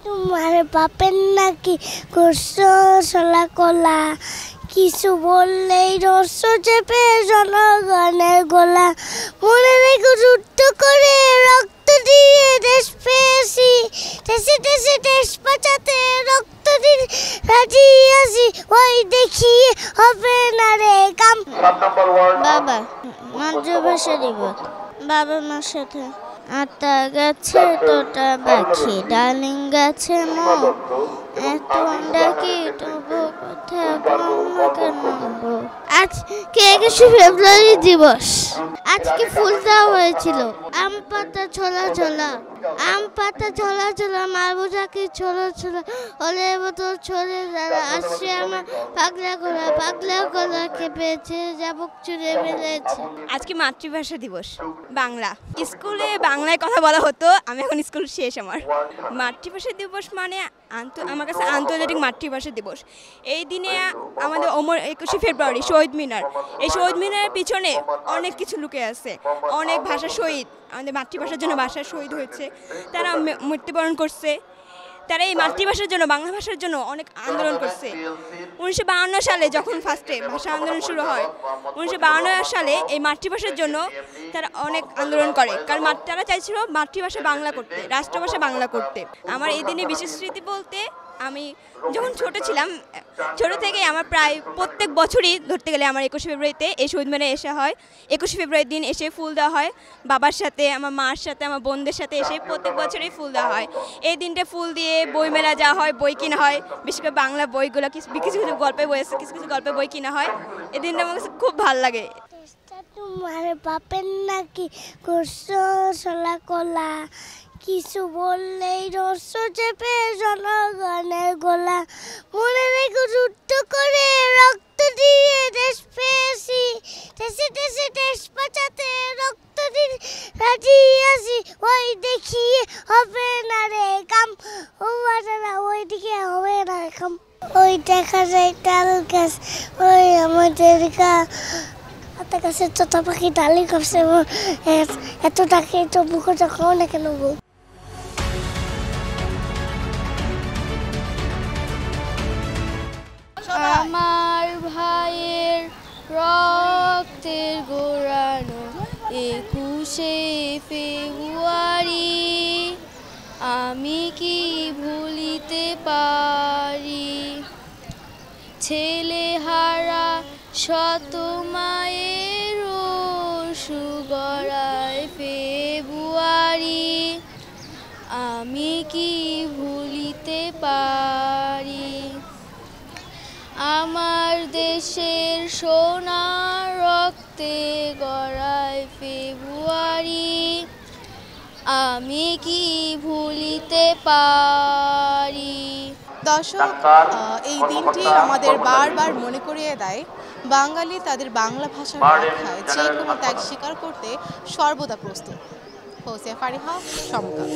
তোমার বাপের নাকি করছো চলা কলা, কিছু বললেই রস চেপে জনগণের গোলা। মনে রেখে যুদ্ধ করে রক্ত দিয়ে দেশ পেয়েছি, দেশে দেশে দেশ বাঁচাতে রক্ত দিয়ে রাজি আছি, ওই দেখিয়ে হবে না রে কাম। বাবা মাতৃভাষা দিবস, বাবা মার সাথে আটা গেছে তোটা পাখি ডালিং গেছে মো, এত ডাকি তবু কথা বলনা কেন গো। আজকে 21শে ফেব্রুয়ারি দিবস। আজকে ফুল দেওয়া হয়েছিল, আম পাতা ছোলা ছোলা, আম পাতা ছোলা ছোলা, মারবো চাকি ছোলা ছোলা, ওলের বোতল ছড়ে যারা আসছে আমার পাগলা গোলা খেপেছে যাবুক চুড়ে মেলেছে। আজকে মাতৃভাষা দিবস, বাংলা। স্কুলে বাংলায় কথা বলা হতো, আমি এখন স্কুল শেষ আমার। মাতৃভাষা দিবস মানে আমার কাছে আন্তর্জাতিক মাতৃভাষা দিবস। এই দিনে আমাদের 21শে ফেব্রুয়ারি শহীদ মিনার, এই শহীদ মিনারের পিছনে অনেক কিছু লুকিয়ে আছে। অনেক ভাষা শহীদ, আমাদের মাতৃভাষার জন্য ভাষা শহীদ হয়েছে, তারা মৃত্যুবরণ করছে। তারা এই মাতৃভাষার জন্য, বাংলা ভাষার জন্য অনেক আন্দোলন করছে। 1952 সালে যখন ফার্স্টে ভাষা আন্দোলন শুরু হয়, 1952 সালে এই মাতৃভাষার জন্য তারা অনেক আন্দোলন করে, কারণ তারা চাইছিল মাতৃভাষা বাংলা করতে, রাষ্ট্রভাষা বাংলা করতে। আমার এই দিনে বিশেষ স্মৃতি বলতে, আমি যখন ছোট ছিলাম, ছোট থেকেই আমার প্রায় প্রত্যেক বছরই ধরতে গেলে আমার 21শে ফেব্রুয়ারিতে এই শহীদ মিনারে এসে হয়। 21শে ফেব্রুয়ারির দিন এসে ফুল দেওয়া হয়, বাবার সাথে, আমার মার সাথে, আমার বোনদের সাথে এসে প্রত্যেক বছরই ফুল দেওয়া হয়। এই দিনটা ফুল দিয়ে বই মেলা যাওয়া হয়, বই কিনা হয়, বিশেষ করে বাংলা বইগুলো, কিছু কিছু গল্পের বই আছে, কিছু কিছু গল্পের বই কিনা হয়। এই দিনটা আমার কাছে খুব ভালো লাগে। তোমার বাপের নাকি করছো চলা কলা, কিছু বললেই রস চেপে জনগণের গোলা। মনে রেখে যুদ্ধ করে রক্ত দিয়ে দেশ পেয়েছি, দেশে দেশে দেশ বাঁচাতে রক্ত দিয়ে রাজি আছি, ওই দেখিয়ে হবে না রে কাম। ও বাজারা ওই দিকে হবে না কাম। ওই দেখা যায় তাল গাছ, ওই আমাদের গাছে তোতা পাখি ডালি করছে, এত ডাকে তো বুকে যখন না কেন গো। আমার ভাইয়ের রক্তের গোড়ানো 21শে ফেব্রুয়ারি, আমি কি ভুলিতে পারি। ছেলেহারা শত মায়ের সুগড়ায় ফেব্রুয়ারি, আমি কি ভুলিতে পারি। আমার দেশের সোনার রক্তে গড়ায় ফেব্রুয়ারি, আমি কি ভুলিতে পারি। দর্শক, এই দিনটি আমাদের বারবার মনে করিয়ে দেয় বাঙালি তাদের বাংলা ভাষার রক্ষায় যে কোনো ত্যাগ স্বীকার করতে সর্বদা প্রস্তুত। হোসে ফারিহা, সমকাল।